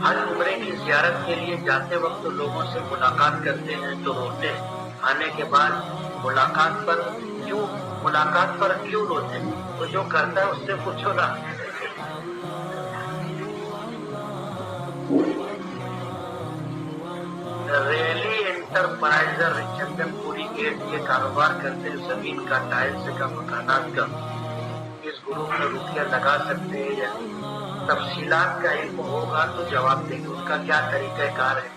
حج عمرے کی زیارت کے لیے جاتے وقت لوگوں سے ملاقات کرتے ہیں تو روتے ہیں، آنے کے بعد ملاقات پر کیوں روتے ہیں؟ وہ جو کرتا ہے اس سے پوچھو نا۔ ریلی انٹرپرائزر چندن پوری گیٹ کے کاروبار کرتے ہیں، زمین کا، ٹائلز کا، مکانات کا، اس گروپ میں روپیہ لگا سکتے ہیں یا تفصیلات کا علم ہوگا تو جواب دیں گے۔ اس کا کیا طریقہ کار ہے،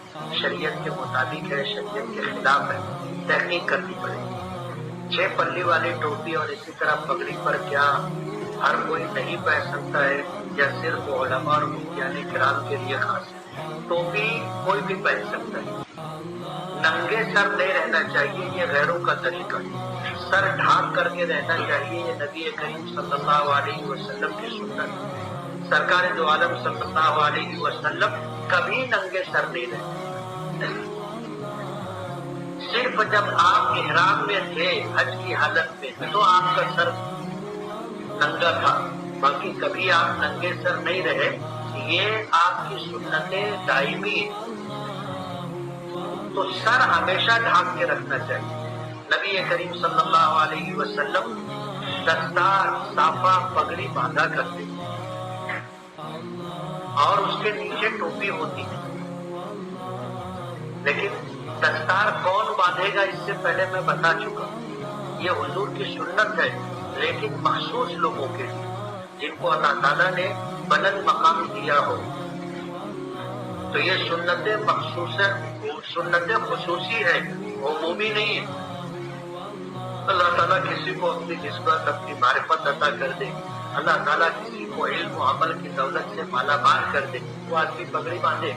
شریعت کے مطابق ہے، شریعت کے خلاف ہے، تحقیق کرنی پڑے گی۔ 6 پلی والی ٹوپی اور اسی طرح پگڑی پر کیا ہر کوئی نہیں پہن سکتا ہے یا صرف علماء اور مفتیان کرام کے لیے خاص ہے؟ ٹوپی کوئی بھی پہن سکتا ہے، ننگے سر نہیں رہنا چاہیے، یہ غیروں کا طریقہ ہے۔ سر ڈھانپ کر کے رہنا چاہیے، یہ نبی کریم صلی اللہ علیہ وسلم کی سنت ہے۔ سرکار دو عالم صلی اللہ علیہ وسلم کبھی ننگے سر نہیں رہے، صرف جب آپ احرام میں تھے حج کی حالت میں تو آپ کا سر ننگا تھا، باقی کبھی آپ ننگے سر نہیں رہے، یہ آپ کی سنت دائمی ہے۔ تو سر ہمیشہ ڈھانپ کے رکھنا چاہیے۔ نبی کریم صلی اللہ علیہ وسلم دستار، صافہ، پگڑی باندھا کرتے اور اس کے نیچے ٹوپی ہوتی ہے، لیکن دستار کون باندھے گا اس سے پہلے میں بتا چکا، یہ حضور کی سنت ہے، لیکن مخصوص لوگوں کے لیے جن کو اللہ تعالیٰ نے بلند مقام دیا ہو، تو یہ سنت خصوصی ہے، عمومی نہیں ہے۔ اللہ تعالیٰ کسی کو اپنی نسبت، اپنی معرفت عطا کر دے، اللہ تعالیٰ کسی کو علم و عمل کی دولت سے مالا مال کر دے، وہ آدمی پگڑی باندھے۔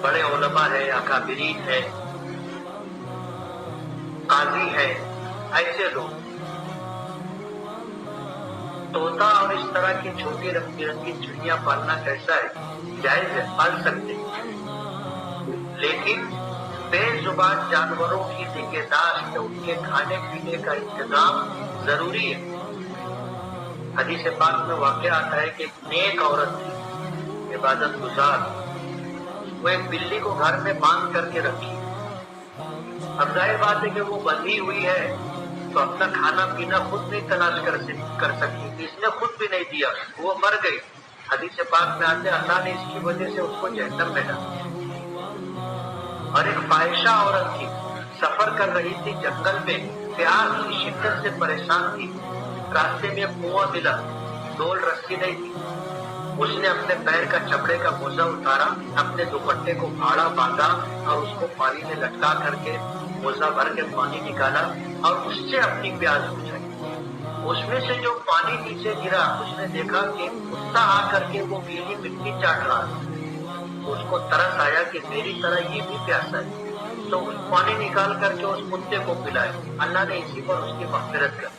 بڑے علماء ہے، اکابرین ہے، قاضی ہے، ایسے لوگ طوطا اور اس طرح کی چھوٹی رنگ برنگی چڑیاں پالنا کیسا ہے؟ جائز ہے، پال سکتے، لیکن بے زبان جانوروں کی نگہداشت، ان کے کھانے پینے کا انتظام ضروری ہے۔ حدیث پاک میں واقعہ آتا ہے کہ ایک نیک عورت تھی، عبادت گزار، وہ ایک بلی کو گھر میں باندھ کر کے رکھی۔ اب ظاہر بات ہے کہ وہ بندھی ہوئی ہے تو اپنا کھانا پینا خود نہیں تلاش کر سکتی، اس نے خود بھی نہیں دیا، وہ مر گئی۔ حدیث پاک میں آتے اللہ نے اس کی وجہ سے اس کو جہنم میں ڈالا۔ اور ایک فاحشہ عورت تھی، سفر کر رہی تھی جنگل میں، پیاس کی شدت سے پریشان تھی، راستے میں کنواں ملا، ڈول رسی نہیں تھی، اس نے اپنے پیر کا چمڑے کا موزہ اتارا، اپنے دوپٹے کو پھاڑا، باندھا اور اس کو پانی میں لٹکا کر کے موزہ بھر کے پانی نکالا اور اس سے اپنی پیاس بجھائی۔ اس میں سے جو پانی نیچے گرا، اس نے دیکھا کہ کتا آ کر کے وہ گیلی مٹی چاٹ رہا تھا، اس کو ترس آیا کہ میری طرح یہ بھی پیاسا ہے، تو اس پانی نکال کر کے اس کتے کو پلایا، اللہ نے اسی پر اس کی مغفرت کر۔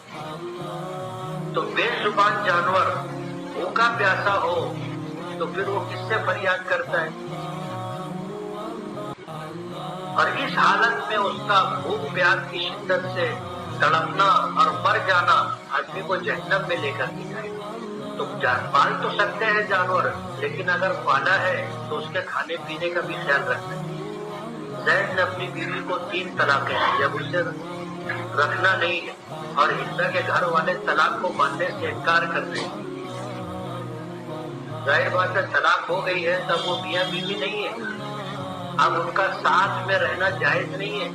تو بے زبان جانور بھوکا پیاسا ہو تو پھر وہ کس سے فریاد کرتا ہے؟ اور اس حالت میں اس کا بھوک پیاس کی شدت سے تڑپنا اور مر جانا آدمی کو جہنم میں لے کر جائے۔ تو پال تو سکتے ہیں جانور، لیکن اگر پالا ہے تو اس کے کھانے پینے کا بھی خیال رکھنا ہے۔ زید نے اپنی بیوی کو 3 طلاقیں ہیں جب اسے رکھنا نہیں ہے، اور ہندا کے گھر والے طلاق کو ماننے سے انکار کرتے ہیں۔ ظاہر بات ہے طلاق ہو گئی ہے تب وہ میاں بیوی نہیں ہے، اب ان کا ساتھ میں رہنا جائز نہیں ہے،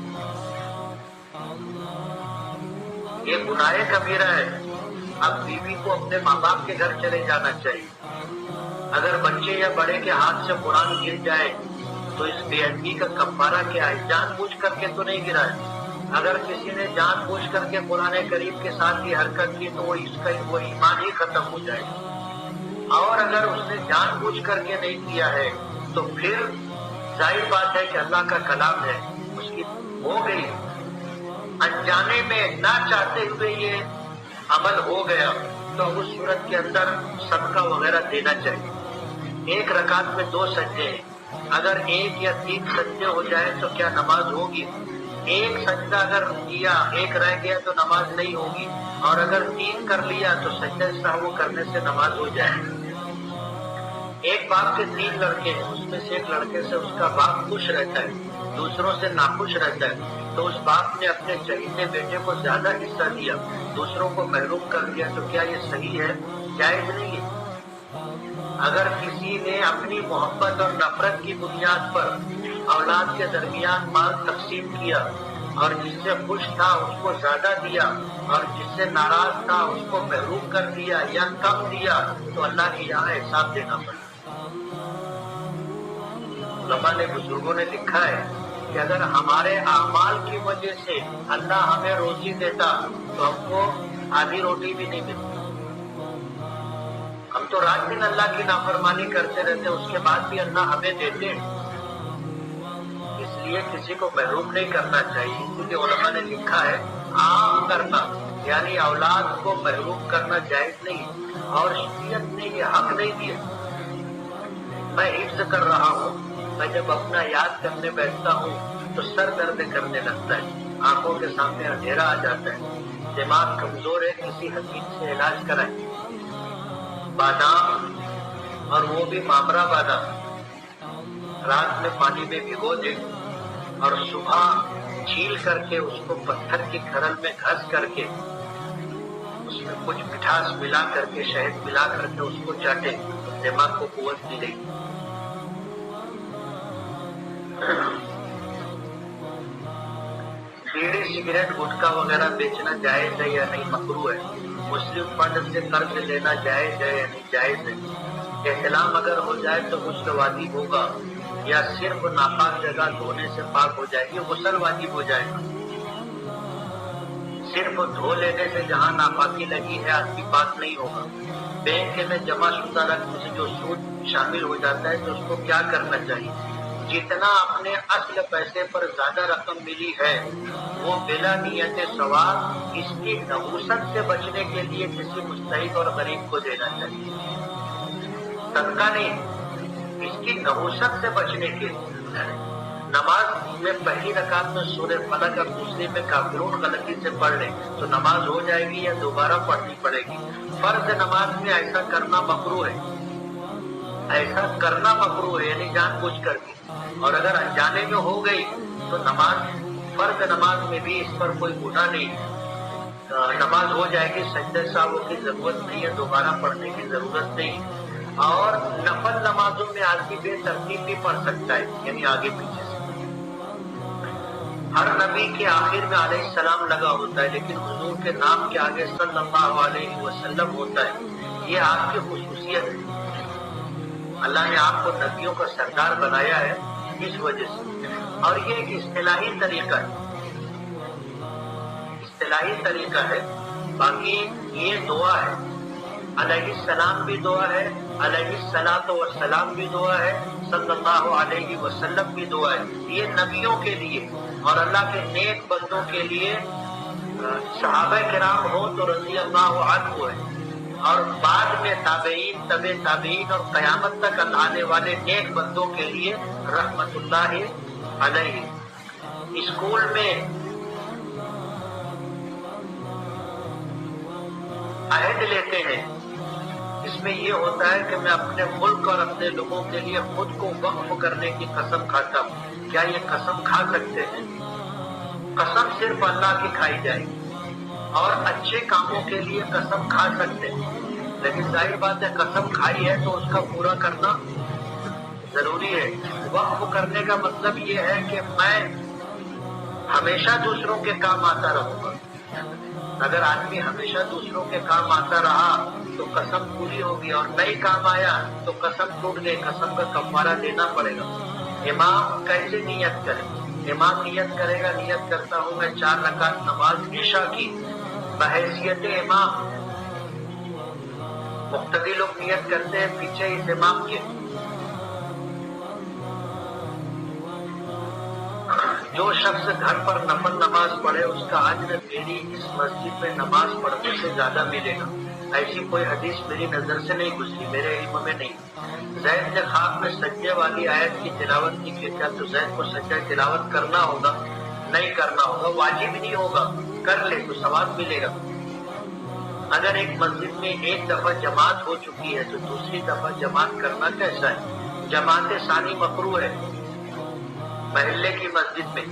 یہ گناہ کبیرہ ہے۔ اب بیوی کو اپنے ماں باپ کے گھر چلے جانا چاہیے۔ اگر بچے یا بڑے کے ہاتھ سے قرآن گر جائے تو اس بے ادبی کا کفارہ کیا ہے؟ جان بوجھ کر کے تو نہیں گرا ہے، اگر کسی نے جان بوجھ کر کے قرآن کریم کے ساتھ یہ حرکت کی تو وہ ایمان ہی ختم ہو جائے گا، اور اگر اس نے جان بوجھ کر کے نہیں کیا ہے تو پھر ظاہر بات ہے کہ اللہ کا کلام ہے، اس کی ہو گئی، انجانے میں نہ چاہتے ہوئے یہ عمل ہو گیا تو اس صورت کے اندر صدقہ وغیرہ دینا چاہیے۔ 1 رکعت میں 2 سجدے ہیں، اگر 1 یا 3 سجدے ہو جائے تو کیا نماز ہوگی؟ 1 سجدہ اگر کیا 1 رہ گیا تو نماز نہیں ہوگی، اور اگر 3 کر لیا تو سجدہ سہو کرنے سے نماز ہو جائے۔ ایک باپ کے 3 لڑکے ہیں، اس میں سے ایک لڑکے سے اس کا باپ خوش رہتا ہے، دوسروں سے ناخوش رہتا ہے، تو اس باپ نے اپنے چہیتے بیٹے کو زیادہ حصہ دیا، دوسروں کو محروم کر دیا، تو کیا یہ صحیح ہے؟ جائز نہیں ہے۔ اگر کسی نے اپنی محبت اور نفرت کی بنیاد پر اولاد کے درمیان مال تقسیم کیا اور جس سے خوش تھا اس کو زیادہ دیا اور جس سے ناراض تھا اس کو محروم کر دیا یا کم دیا، تو اللہ کے یہاں حساب دینا پڑا۔ علماء نے، بزرگوں نے لکھا ہے کہ اگر ہمارے اعمال کی وجہ سے اللہ ہمیں روزی دیتا تو ہم کو آدھی روٹی بھی نہیں ملتی۔ ہم تو رات دن اللہ کی نافرمانی کرتے رہتے، اس کے بعد بھی اللہ ہمیں دیتے ہیں۔ اس لیے کسی کو محروم نہیں کرنا چاہیے، کیونکہ علماء نے لکھا ہے عام کرنا یعنی اولاد کو محروم کرنا جائز نہیں، اور شریعت نے یہ حق نہیں دیا۔ میں حفظ کر رہا ہوں، میں جب اپنا یاد کرنے بیٹھتا ہوں تو سر درد کرنے لگتا ہے، آنکھوں کے سامنے اندھیرا آ جاتا ہے، دماغ کمزور ہے، کسی حکیم سے علاج کرائیں۔ بادام، اور وہ بھی مامرا بادام، رات میں پانی میں بھگو دے اور صبح چھیل کر کے اس کو پتھر کی کھرل میں گھس کر کے اس میں کچھ مٹھاس ملا کر کے، شہد ملا کر کے اس کو چاٹے، دماغ کو قوت ملے گی۔ بیڑی، سگریٹ، گٹکا وغیرہ بیچنا جائز ہے یا نہیں؟ مکروہ ہے۔ مسلم فنڈ سے قرض لینا جائز ہے یا نہیں؟ جائز ہے۔ احتلام اگر ہو جائے تو غسل واجب ہوگا یا صرف ناپاک جگہ دھونے سے پاک ہو جائے گی؟ غسل واجب ہو جائے گا۔ صرف دھو لینے سے جہاں ناپاکی لگی ہے آدمی پاک نہیں ہوگا۔ بینک میں جمع شدہ رقم سے جو سود شامل ہو جاتا ہے تو اس کو کیا کرنا چاہیے؟ جتنا اپنے اصل پیسے پر زیادہ رقم ملی ہے وہ بلا نیت ثواب اس کی نحوست سے بچنے کے لیے کسی مستحق اور غریب کو دینا چاہیے، صدقہ نہیں، اس کی نحوست سے بچنے کے لیے۔ نماز میں پہلی رکعت میں سورہ فلق اور دوسری میں کافرون غلطی سے پڑھ لیں تو نماز ہو جائے گی یا دوبارہ پڑھنی پڑے گی؟ فرض نماز میں ایسا کرنا مکروہ ہے، ایسا کرنا مکروہ ہے یعنی جان بوجھ کر کے، اور اگر انجانے میں ہو گئی تو فرض نماز میں بھی اس پر کوئی گناہ نہیں، نماز ہو جائے گی، سجدہ سہو کی ضرورت نہیں ہے، دوبارہ پڑھنے کی ضرورت نہیں۔ اور نفل نمازوں میں آدمی بے ترتیب بھی پڑھ سکتا ہے، یعنی آگے پیچھے سے۔ ہر نبی کے آخر میں علیہ السلام لگا ہوتا ہے، لیکن حضور کے نام کے آگے صلی اللہ علیہ وسلم ہوتا ہے، یہ آپ کی خصوصیت ہے۔ اللہ نے آپ کو نبیوں کا سردار بنایا ہے اس وجہ سے، اور یہ ایک اصطلاحی طریقہ ہے، اصطلاحی طریقہ ہے۔ باقی یہ دعا ہے، علیہ السلام بھی دعا ہے، علیہ الصلاۃ والسلام بھی دعا ہے، صلی اللہ علیہ وسلم بھی دعا ہے۔ یہ نبیوں کے لیے اور اللہ کے نیک بندوں کے لیے، صحابہ کرام ہو تو رضی اللہ عنہ ہے، اور بعد میں تابعین، تبع تابعین اور قیامت تک آنے والے نیک بندوں کے لیے رحمت اللہ علیہ۔ اسکول میں عہد لیتے ہیں، اس میں یہ ہوتا ہے کہ میں اپنے ملک اور اپنے لوگوں کے لیے خود کو وقف کرنے کی قسم کھاتا ہوں۔ کیا یہ قسم کھا سکتے ہیں؟ قسم صرف اللہ کی کھائی جائے گی، اور اچھے کاموں کے لیے قسم کھا سکتے ہیں، لیکن ظاہر بات ہے قسم کھائی ہے تو اس کا پورا کرنا ضروری ہے۔ وقف کرنے کا مطلب یہ ہے کہ میں ہمیشہ دوسروں کے کام آتا رہوں گا۔ اگر آدمی ہمیشہ دوسروں کے کام آتا رہا تو قسم پوری ہوگی، اور نئی کام آیا تو قسم ٹوٹ گئی، قسم کا کفارہ دینا پڑے گا۔ امام کیسے نیت کرے؟ امام نیت کرے گا، نیت کرتا ہوں میں 4 رکعت نماز عشاء کی بحیثیت امام۔ مقتدی لوگ نیت کرتے ہیں پیچھے اس امام کے۔ جو شخص گھر پر نفل نماز پڑھے اس کا اجر میری اس مسجد میں نماز پڑھنے سے زیادہ ملے گا۔ ایسی کوئی حدیث میری نظر سے نہیں گزری، میرے علم میں نہیں۔ زید نے خواب میں سجدے والی آیت کی تلاوت کی، کیا تو زید کو سجدہ تلاوت کرنا ہوگا؟ نہیں کرنا ہوگا، واجب نہیں ہوگا، کر لے تو ثواب ملے گا۔ اگر ایک مسجد میں ایک دفعہ جماعت ہو چکی ہے تو دوسری دفعہ جماعت کرنا کیسا ہے؟ جماعت ثانی مکروہ ہے۔ محلے کی مسجد میں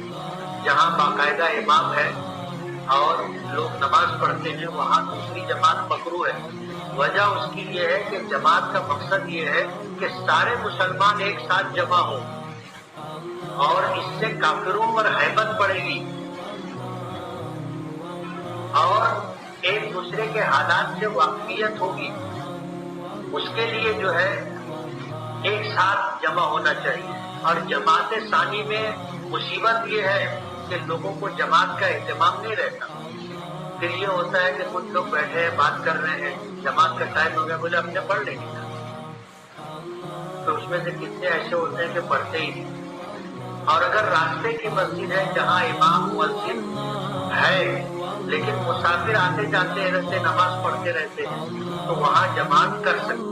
جہاں باقاعدہ امام ہے اور لوگ نماز پڑھتے ہیں وہاں دوسری جماعت مکروہ ہے۔ وجہ اس کی یہ ہے کہ جماعت کا مقصد یہ ہے کہ سارے مسلمان ایک ساتھ جمع ہوں اور اس سے کافروں پر ہیبت پڑے گی اور ایک دوسرے کے حالات سے واقفیت ہوگی۔ اس کے لیے جو ہے ایک ساتھ جمع ہونا چاہیے۔ اور جماعت ثانی میں مصیبت یہ ہے کہ لوگوں کو جماعت کا اہتمام نہیں رہتا۔ پھر یہ ہوتا ہے کہ کچھ لوگ بیٹھے ہیں بات کر رہے ہیں، جماعت کا ٹائم ہو گیا، بولے ہم نے پڑھ لیں گے، تو اس میں سے کتنے ایسے ہوتے ہیں کہ پڑھتے ہی نہیں۔ اور اگر راستے کی مسجد ہے جہاں امام مسجد ہے لیکن مسافر آتے جاتے رہتے نماز پڑھتے رہتے ہیں تو وہاں جماعت کر سکتے